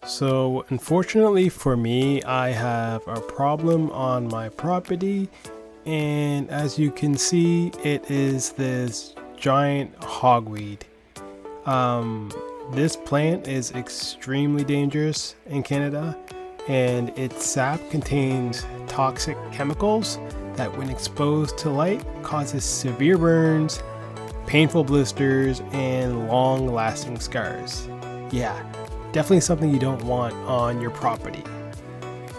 So unfortunately for me, I have a problem on my property, and as you can see, it is this giant hogweed. This plant is extremely dangerous in Canada, and its sap contains toxic chemicals that, when exposed to light, causes severe burns, painful blisters, and long-lasting scars. Yeah, definitely something you don't want on your property.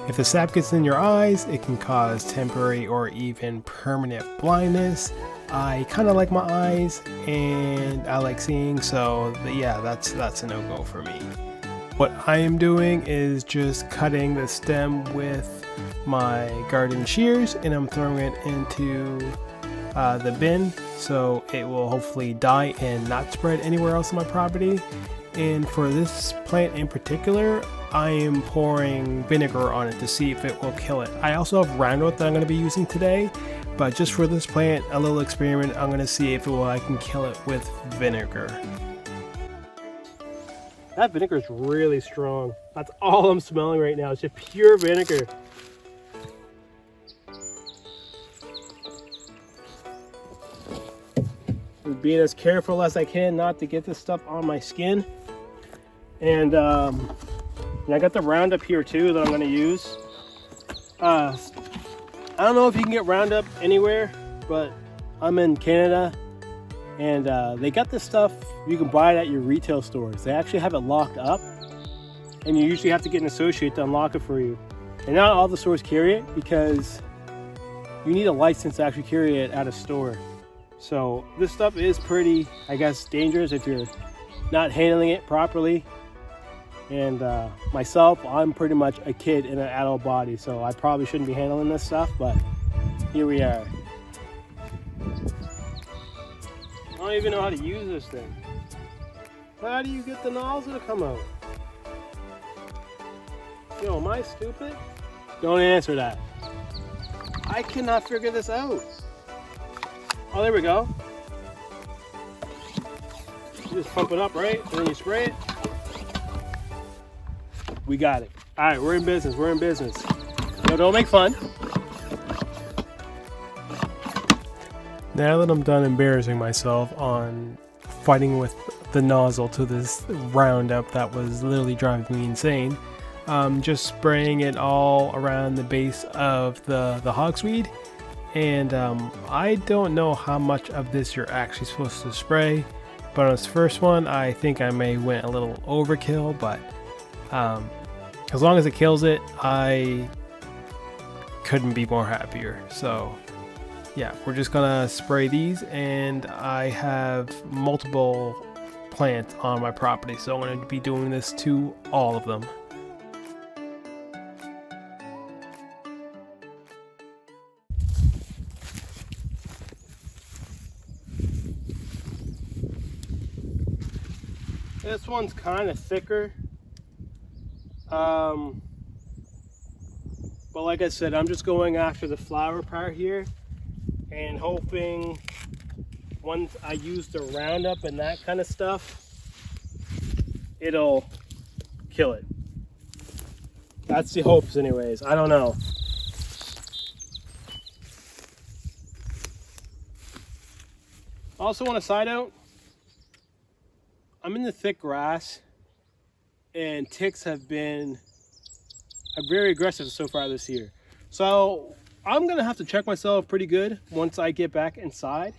If the sap gets in your eyes, it can cause temporary or even permanent blindness. I kind of like my eyes and I like seeing, so yeah, that's a no-go for me. What I am doing is just cutting the stem with my garden shears, and I'm throwing it into the bin so it will hopefully die and not spread anywhere else on my property. And for this plant in particular, I am pouring vinegar on it to see if it will kill it. I also have Roundup that I'm going to be using today, but just for this plant, a little experiment, I'm going to see if I can kill it with vinegar. That vinegar is really strong. That's all I'm smelling right now. It's just pure vinegar. I'm being as careful as I can not to get this stuff on my skin. And I got the Roundup here too that I'm going to use. I don't know if you can get Roundup anywhere, but I'm in Canada, and they got this stuff. You can buy it at your retail stores. They actually have it locked up, and you usually have to get an associate to unlock it for you. And not all the stores carry it because you need a license to actually carry it at a store. So this stuff is pretty, I guess, dangerous if you're not handling it properly. And myself, I'm pretty much a kid in an adult body, so I probably shouldn't be handling this stuff, but here we are. I don't even know how to use this thing. How do you get the nozzle to come out? Yo, am I stupid? Don't answer that. I cannot figure this out. Oh, there we go. You just pump it up, right? And then you spray it. We got it. All right, we're in business. We're in business. No, don't make fun. Now that I'm done embarrassing myself on fighting with the nozzle to this Roundup that was literally driving me insane, just spraying it all around the base of the hogsweed. And I don't know how much of this you're actually supposed to spray, but on this first one, I think I may went a little overkill, but as long as it kills it, I couldn't be more happier. So yeah, we're just gonna spray these, and I have multiple plants on my property, so I'm going to be doing this to all of them. This one's kind of thicker, but like I said, I'm just going after the flower part here and hoping once I use the Roundup and that kind of stuff, it'll kill it. That's the hopes anyways. I don't know. Also, on a side note, I'm in the thick grass, and ticks have been very aggressive so far this year. So I'm gonna have to check myself pretty good once I get back inside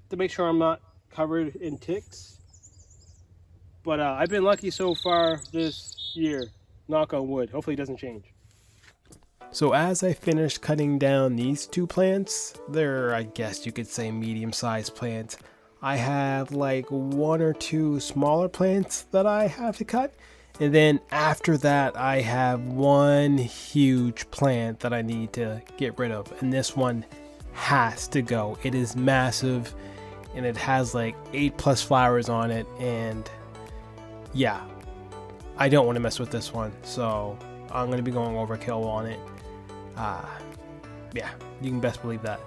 to make sure I'm not covered in ticks. But I've been lucky so far this year, knock on wood. Hopefully it doesn't change. So as I finished cutting down these two plants, they're, I guess you could say, medium-sized plants. I have like one or two smaller plants that I have to cut. And then after that, I have one huge plant that I need to get rid of. And this one has to go. It is massive, and it has like 8+ flowers on it. And yeah, I don't want to mess with this one. So I'm going to be going overkill on it. Yeah, you can best believe that.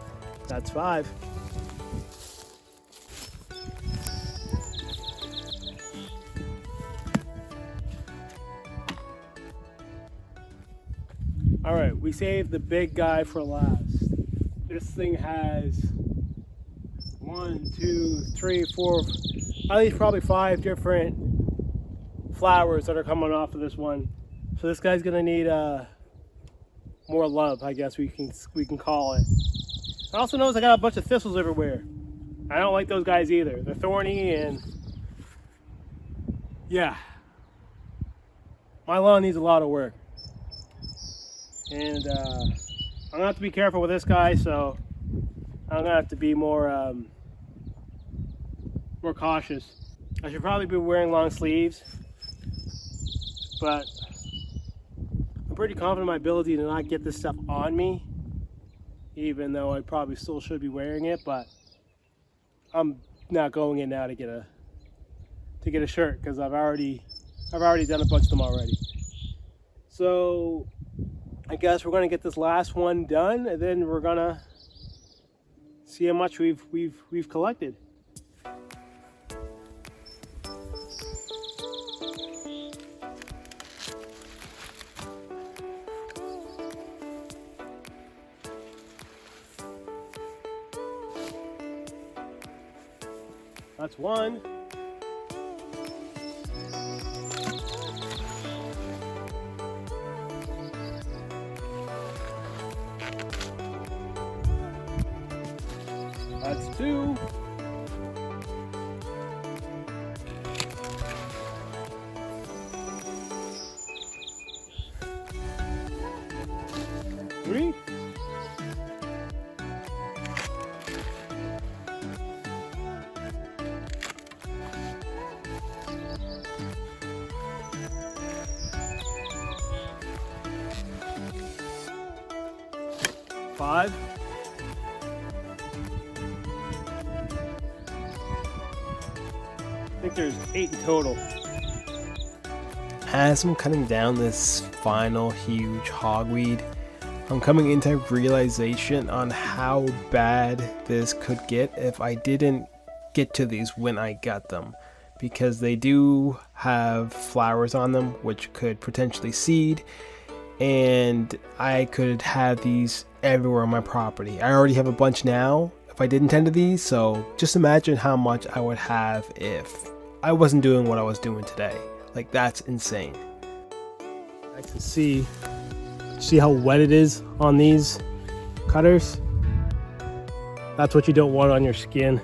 That's 5. All right, we saved the big guy for last. This thing has 1, 2, 3, 4, at least probably 5 different flowers that are coming off of this one. So this guy's gonna need more love, I guess we can call it. I also notice I got a bunch of thistles everywhere. I don't like those guys either. They're thorny and yeah. My lawn needs a lot of work. And I'm gonna have to be careful with this guy, so I'm gonna have to be more cautious. I should probably be wearing long sleeves, but I'm pretty confident in my ability to not get this stuff on me, even though I probably still should be wearing it. But I'm not going in now to get a shirt because I've already done a bunch of them already. So I guess we're gonna get this last one done, and then we're gonna see how much we've collected. That's one. That's two. Three. Five. I think there's 8 in total. As I'm cutting down this final huge hogweed, I'm coming into realization on how bad this could get if I didn't get to these when I got them, because they do have flowers on them which could potentially seed, and I could have these everywhere on my property. I already have a bunch now if I didn't tend to these, so just imagine how much I would have if I wasn't doing what I was doing today. Like, that's insane. I can see how wet it is on these cutters. That's what you don't want on your skin.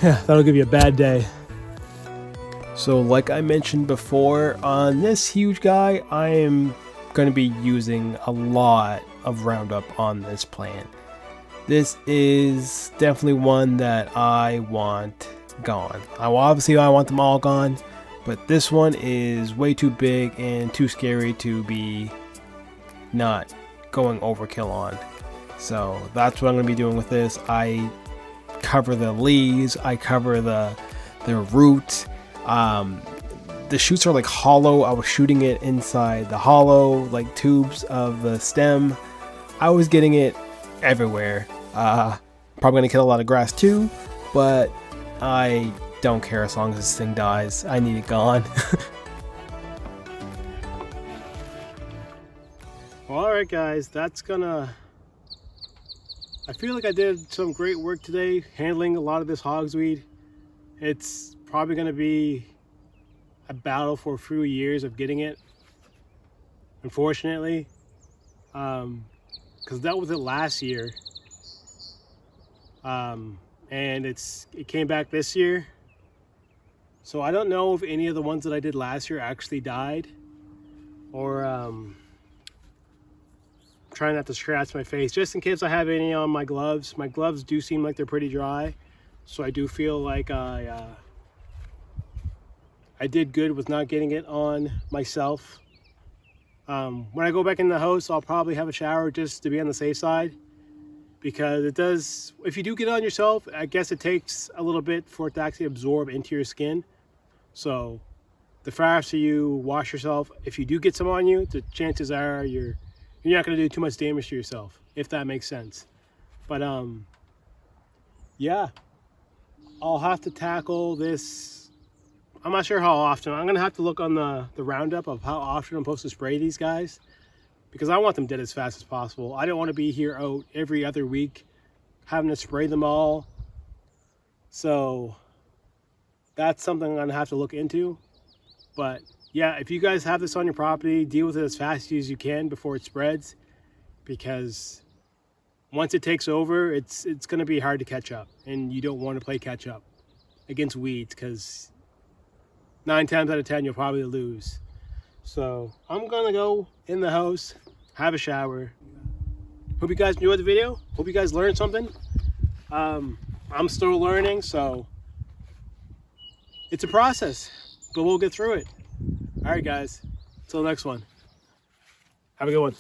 Yeah, that'll give you a bad day. So like I mentioned before, on this huge guy, I am going to be using a lot of Roundup on this plant. This is definitely one that I want gone. I want them all gone, but this one is way too big and too scary to be not going overkill on. So that's what I'm going to be doing with this. I cover the leaves, I cover the root. The shoots are like hollow. I was shooting it inside the hollow like tubes of the stem. I was getting it everywhere. Probably gonna kill a lot of grass too, but I don't care as long as this thing dies. I need it gone. Well, all right, guys, I feel like I did some great work today handling a lot of this hogsweed. It's probably going to be a battle for a few years of getting it, unfortunately, because that was it last year, and it came back this year. So I don't know if any of the ones that I did last year actually died, or trying not to scratch my face just in case I have any on my gloves. My gloves do seem like they're pretty dry, so I do feel like I did good with not getting it on myself. When I go back in the house, I'll probably have a shower just to be on the safe side, because it does, if you do get it on yourself, I guess it takes a little bit for it to actually absorb into your skin. So the faster you wash yourself, if you do get some on you, the chances are you're not going to do too much damage to yourself, if that makes sense. But yeah, I'll have to tackle this I'm not sure how often. I'm gonna have to look on the roundup of how often I'm supposed to spray these guys, because I want them dead as fast as possible. I don't want to be here out every other week having to spray them all. So that's something I'm gonna have to look into. But yeah, if you guys have this on your property, deal with it as fast as you can before it spreads, because once it takes over, it's gonna be hard to catch up, and you don't want to play catch up against weeds, because 9 times out of 10 you'll probably lose. So I'm gonna go in the house, have a shower. Hope you guys enjoyed the video. Hope you guys learned something. I'm still learning, so it's a process, but we'll get through it. All right, guys. Till the next one. Have a good one.